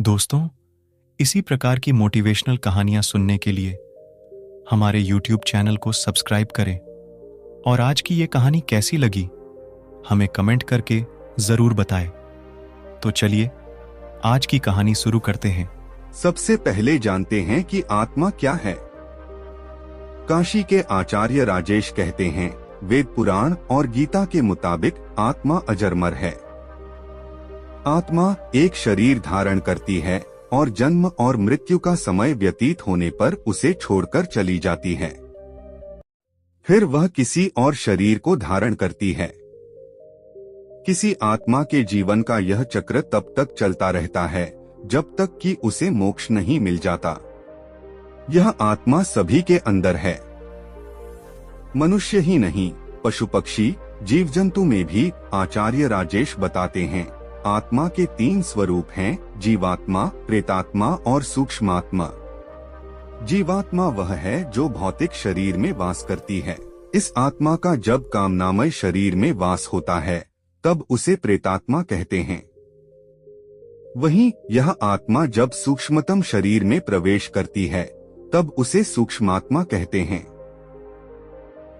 दोस्तों, इसी प्रकार की मोटिवेशनल कहानियां सुनने के लिए हमारे YouTube चैनल को सब्सक्राइब करें और आज की ये कहानी कैसी लगी हमें कमेंट करके जरूर बताएं। तो चलिए आज की कहानी शुरू करते हैं। सबसे पहले जानते हैं कि आत्मा क्या है। काशी के आचार्य राजेश कहते हैं, वेद पुराण और गीता के मुताबिक आत्मा अजरमर है। आत्मा एक शरीर धारण करती है और जन्म और मृत्यु का समय व्यतीत होने पर उसे छोड़कर चली जाती है। फिर वह किसी और शरीर को धारण करती है। किसी आत्मा के जीवन का यह चक्र तब तक चलता रहता है जब तक कि उसे मोक्ष नहीं मिल जाता। यह आत्मा सभी के अंदर है। मनुष्य ही नहीं, पशु पक्षी जीव जंतु में भी आचार्य राजेश बताते हैं, आत्मा के 3 स्वरूप हैं, जीवात्मा, प्रेतात्मा और सूक्ष्मात्मा। जीवात्मा वह है जो भौतिक शरीर में वास करती है। इस आत्मा का जब कामनामय शरीर में वास होता है तब उसे प्रेतात्मा कहते हैं। वहीं यह आत्मा जब सूक्ष्मतम शरीर में प्रवेश करती है तब उसे सूक्ष्मात्मा कहते हैं।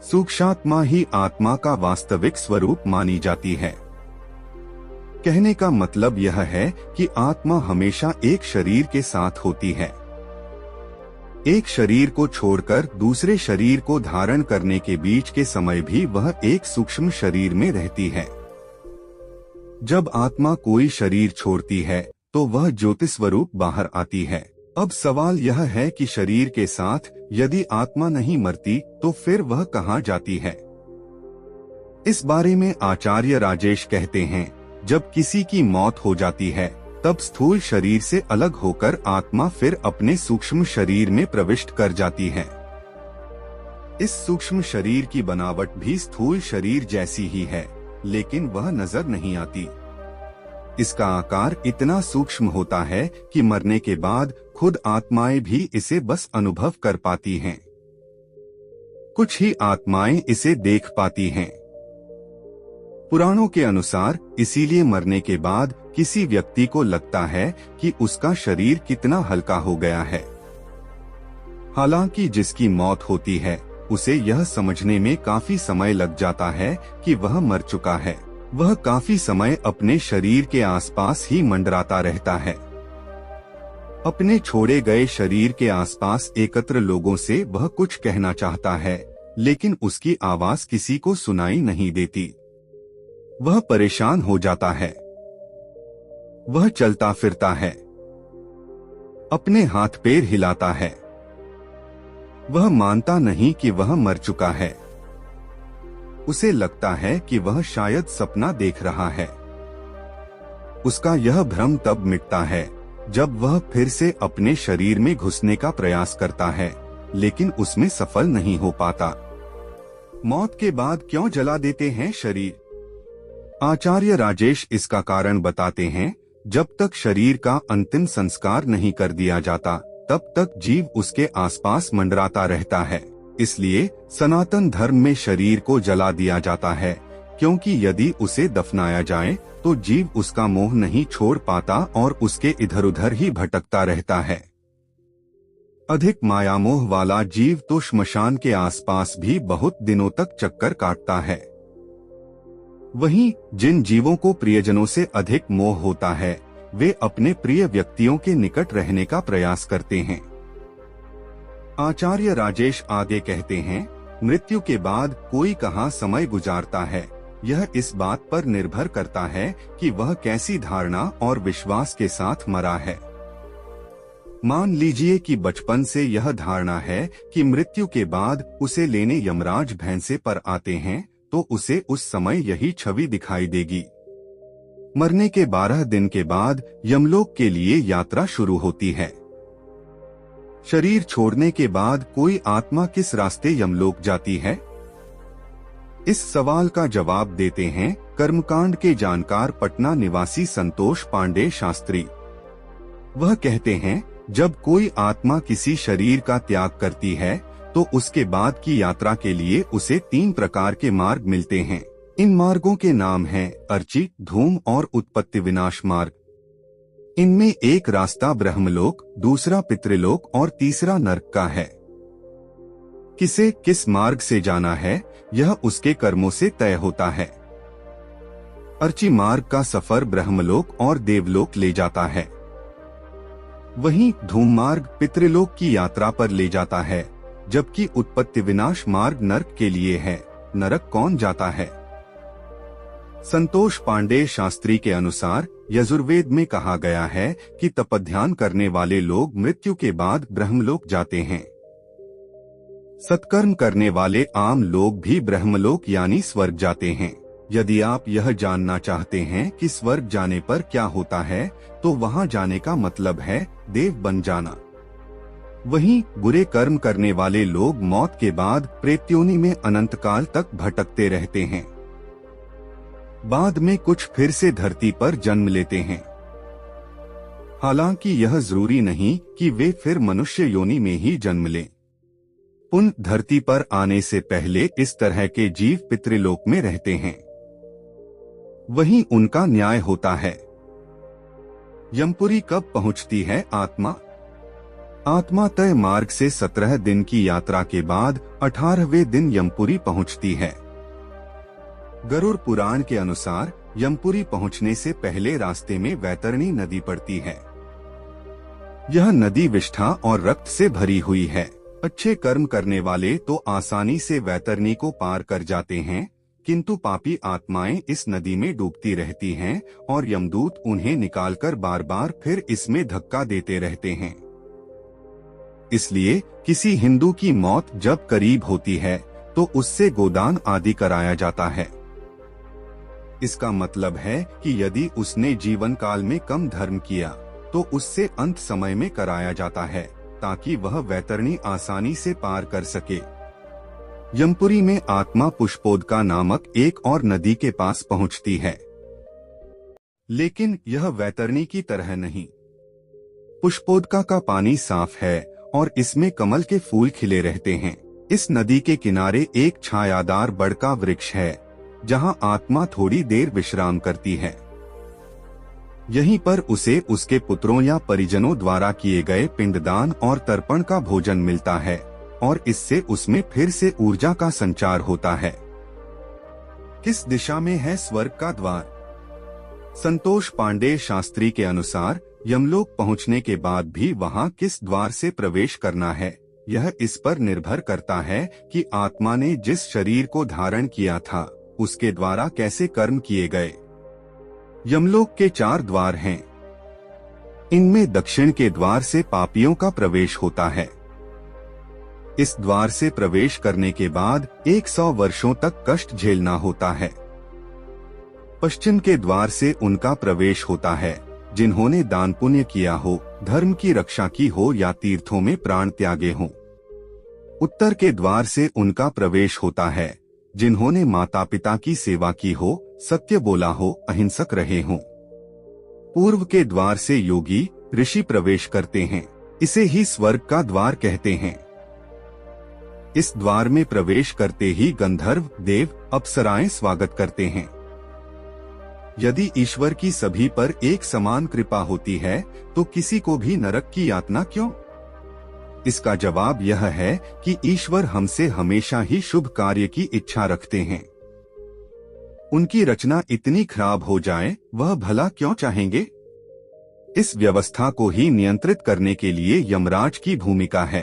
सूक्ष्मात्मा ही आत्मा का वास्तविक स्वरूप मानी जाती है। कहने का मतलब यह है कि आत्मा हमेशा एक शरीर के साथ होती है। एक शरीर को छोड़कर दूसरे शरीर को धारण करने के बीच के समय भी वह एक सूक्ष्म शरीर में रहती है। जब आत्मा कोई शरीर छोड़ती है तो वह ज्योति स्वरूप बाहर आती है। अब सवाल यह है कि शरीर के साथ यदि आत्मा नहीं मरती तो फिर वह कहाँ जाती है। इस बारे में आचार्य राजेश कहते हैं, जब किसी की मौत हो जाती है तब स्थूल शरीर से अलग होकर आत्मा फिर अपने सूक्ष्म शरीर में प्रविष्ट कर जाती है। इस सूक्ष्म शरीर की बनावट भी स्थूल शरीर जैसी ही है, लेकिन वह नजर नहीं आती। इसका आकार इतना सूक्ष्म होता है कि मरने के बाद खुद आत्माएं भी इसे बस अनुभव कर पाती हैं। कुछ ही आत्माएं इसे देख पाती हैं। पुराणों के अनुसार इसीलिए मरने के बाद किसी व्यक्ति को लगता है कि उसका शरीर कितना हल्का हो गया है। हालांकि जिसकी मौत होती है उसे यह समझने में काफी समय लग जाता है कि वह मर चुका है। वह काफी समय अपने शरीर के आसपास ही मंडराता रहता है। अपने छोड़े गए शरीर के आसपास एकत्र लोगों से वह कुछ कहना चाहता है, लेकिन उसकी आवाज किसी को सुनाई नहीं देती। वह परेशान हो जाता है। वह चलता फिरता है, अपने हाथ पैर हिलाता है। वह मानता नहीं कि वह मर चुका है। उसे लगता है कि वह शायद सपना देख रहा है। उसका यह भ्रम तब मिटता है जब वह फिर से अपने शरीर में घुसने का प्रयास करता है, लेकिन उसमें सफल नहीं हो पाता। मौत के बाद क्यों जला देते हैं शरीर? आचार्य राजेश इसका कारण बताते हैं, जब तक शरीर का अंतिम संस्कार नहीं कर दिया जाता तब तक जीव उसके आसपास मंडराता रहता है। इसलिए सनातन धर्म में शरीर को जला दिया जाता है, क्योंकि यदि उसे दफनाया जाए तो जीव उसका मोह नहीं छोड़ पाता और उसके इधर उधर ही भटकता रहता है। अधिक मायामोह वाला जीव तो श्मशान के आसपास भी बहुत दिनों तक चक्कर काटता है। वहीं जिन जीवों को प्रियजनों से अधिक मोह होता है वे अपने प्रिय व्यक्तियों के निकट रहने का प्रयास करते हैं। आचार्य राजेश आगे कहते हैं, मृत्यु के बाद कोई कहाँ समय गुजारता है यह इस बात पर निर्भर करता है कि वह कैसी धारणा और विश्वास के साथ मरा है। मान लीजिए कि बचपन से यह धारणा है कि मृत्यु के बाद उसे लेने यमराज भैंसे पर आते हैं, तो उसे उस समय यही छवि दिखाई देगी। मरने के 12 दिन के बाद यमलोक के लिए यात्रा शुरू होती है। शरीर छोड़ने के बाद कोई आत्मा किस रास्ते यमलोक जाती है? इस सवाल का जवाब देते हैं कर्मकांड के जानकार पटना निवासी संतोष पांडे शास्त्री। वह कहते हैं, जब कोई आत्मा किसी शरीर का त्याग करती है तो उसके बाद की यात्रा के लिए उसे 3 प्रकार के मार्ग मिलते हैं। इन मार्गों के नाम हैं अर्ची, धूम और उत्पत्ति विनाश मार्ग। इनमें एक रास्ता ब्रह्मलोक, दूसरा पितृलोक और तीसरा नरक का है। किसे किस मार्ग से जाना है यह उसके कर्मों से तय होता है। अर्ची मार्ग का सफर ब्रह्मलोक और देवलोक ले जाता है, वहीं धूम मार्ग पितृलोक की यात्रा पर ले जाता है, जबकि उत्पत्ति विनाश मार्ग नरक के लिए है। नरक कौन जाता है? संतोष पांडे शास्त्री के अनुसार यजुर्वेद में कहा गया है कि तपध्यान करने वाले लोग मृत्यु के बाद ब्रह्मलोक जाते हैं। सत्कर्म करने वाले आम लोग भी ब्रह्मलोक यानी स्वर्ग जाते हैं। यदि आप यह जानना चाहते हैं कि स्वर्ग जाने पर क्या होता है, तो वहां जाने का मतलब है देव बन जाना। वहीं बुरे कर्म करने वाले लोग मौत के बाद प्रेत्योनि में अनंत काल तक भटकते रहते हैं। बाद में कुछ फिर से धरती पर जन्म लेते हैं। हालांकि यह जरूरी नहीं कि वे फिर मनुष्य योनि में ही जन्म लें। पुनः धरती पर आने से पहले इस तरह के जीव पितृलोक में रहते हैं, वहीं उनका न्याय होता है। यमपुरी कब पहुंचती है आत्मा? आत्मा तय मार्ग से 17 दिन की यात्रा के बाद 18वें दिन यमपुरी पहुंचती है। गरुड़ पुराण के अनुसार यमपुरी पहुंचने से पहले रास्ते में वैतरणी नदी पड़ती है। यह नदी विष्ठा और रक्त से भरी हुई है। अच्छे कर्म करने वाले तो आसानी से वैतरणी को पार कर जाते हैं, किंतु पापी आत्माएं इस नदी में डूबती रहती हैं और यमदूत उन्हें निकालकर बार बार फिर इसमें धक्का देते रहते हैं। इसलिए किसी हिंदू की मौत जब करीब होती है तो उससे गोदान आदि कराया जाता है। इसका मतलब है कि यदि उसने जीवन काल में कम धर्म किया तो उससे अंत समय में कराया जाता है, ताकि वह वैतरणी आसानी से पार कर सके। यमपुरी में आत्मा पुष्पोदका नामक एक और नदी के पास पहुंचती है, लेकिन यह वैतरणी की तरह नहीं। पुष्पोदका का पानी साफ है और इसमें कमल के फूल खिले रहते हैं। इस नदी के किनारे एक छायादार बड़ का वृक्ष है, जहां आत्मा थोड़ी देर विश्राम करती है। यहीं पर उसे उसके पुत्रों या परिजनों द्वारा किए गए पिंडदान और तर्पण का भोजन मिलता है और इससे उसमें फिर से ऊर्जा का संचार होता है। किस दिशा में है स्वर्ग का द्वार? संतोष पांडे शास्त्री के अनुसार यमलोक पहुंचने के बाद भी वहां किस द्वार से प्रवेश करना है, यह इस पर निर्भर करता है कि आत्मा ने जिस शरीर को धारण किया था उसके द्वारा कैसे कर्म किए गए। यमलोक के 4 द्वार हैं। इनमें दक्षिण के द्वार से पापियों का प्रवेश होता है। इस द्वार से प्रवेश करने के बाद 100 वर्षों तक कष्ट झेलना होता है। पश्चिम के द्वार से उनका प्रवेश होता है जिन्होंने दान पुण्य किया हो, धर्म की रक्षा की हो या तीर्थों में प्राण त्यागे हों। उत्तर के द्वार से उनका प्रवेश होता है जिन्होंने माता पिता की सेवा की हो, सत्य बोला हो, अहिंसक रहे हों। पूर्व के द्वार से योगी ऋषि प्रवेश करते हैं। इसे ही स्वर्ग का द्वार कहते हैं। इस द्वार में प्रवेश करते ही गंधर्व, देव, अप्सराएं स्वागत करते हैं। यदि ईश्वर की सभी पर एक समान कृपा होती है तो किसी को भी नरक की यातना क्यों? इसका जवाब यह है कि ईश्वर हमसे हमेशा ही शुभ कार्य की इच्छा रखते हैं। उनकी रचना इतनी खराब हो जाए वह भला क्यों चाहेंगे? इस व्यवस्था को ही नियंत्रित करने के लिए यमराज की भूमिका है।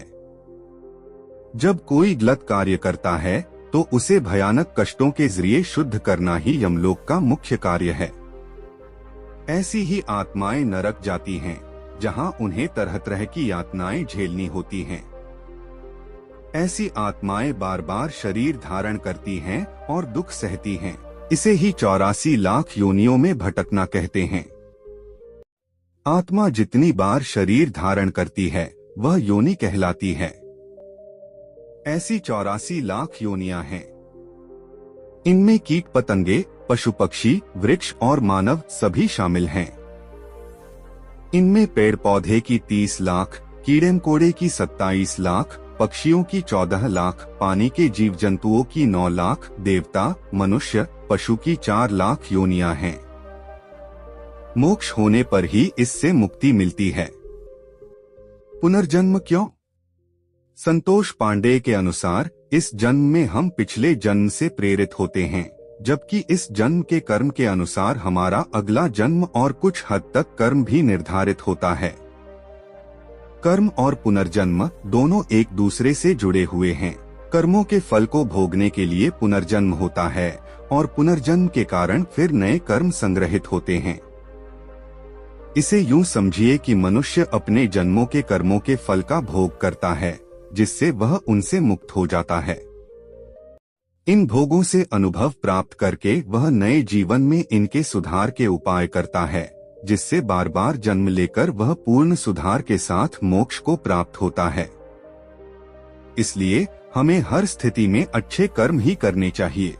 जब कोई गलत कार्य करता है तो उसे भयानक कष्टों के जरिए शुद्ध करना ही यमलोक का मुख्य कार्य है। ऐसी ही आत्माएं नरक जाती हैं, जहां उन्हें तरह तरह की यातनाएं झेलनी होती हैं। ऐसी आत्माएं बार बार शरीर धारण करती हैं और दुख सहती हैं। इसे ही 84 लाख योनियों में भटकना कहते हैं। आत्मा जितनी बार शरीर धारण करती है वह योनि कहलाती है। ऐसी 84 लाख योनियां हैं। इनमें कीट पतंगे, पशु पक्षी, वृक्ष और मानव सभी शामिल हैं। इनमें पेड़ पौधे की 30 लाख, कीड़े मकोड़े की 27 लाख, पक्षियों की 14 लाख, पानी के जीव जंतुओं की 9 लाख, देवता, मनुष्य, पशु की 4 लाख योनियां हैं। मोक्ष होने पर ही इससे मुक्ति मिलती है। पुनर्जन्म क्यों? संतोष पांडे के अनुसार इस जन्म में हम पिछले जन्म से प्रेरित होते हैं, जबकि इस जन्म के कर्म के अनुसार हमारा अगला जन्म और कुछ हद तक कर्म भी निर्धारित होता है। कर्म और पुनर्जन्म दोनों एक दूसरे से जुड़े हुए हैं। कर्मों के फल को भोगने के लिए पुनर्जन्म होता है और पुनर्जन्म के कारण फिर नए कर्म संग्रहित होते हैं। इसे यूं समझिए कि मनुष्य अपने जन्मों के कर्मों के फल का भोग करता है, जिससे वह उनसे मुक्त हो जाता है। इन भोगों से अनुभव प्राप्त करके वह नए जीवन में इनके सुधार के उपाय करता है, जिससे बार बार जन्म लेकर वह पूर्ण सुधार के साथ मोक्ष को प्राप्त होता है। इसलिए हमें हर स्थिति में अच्छे कर्म ही करने चाहिए।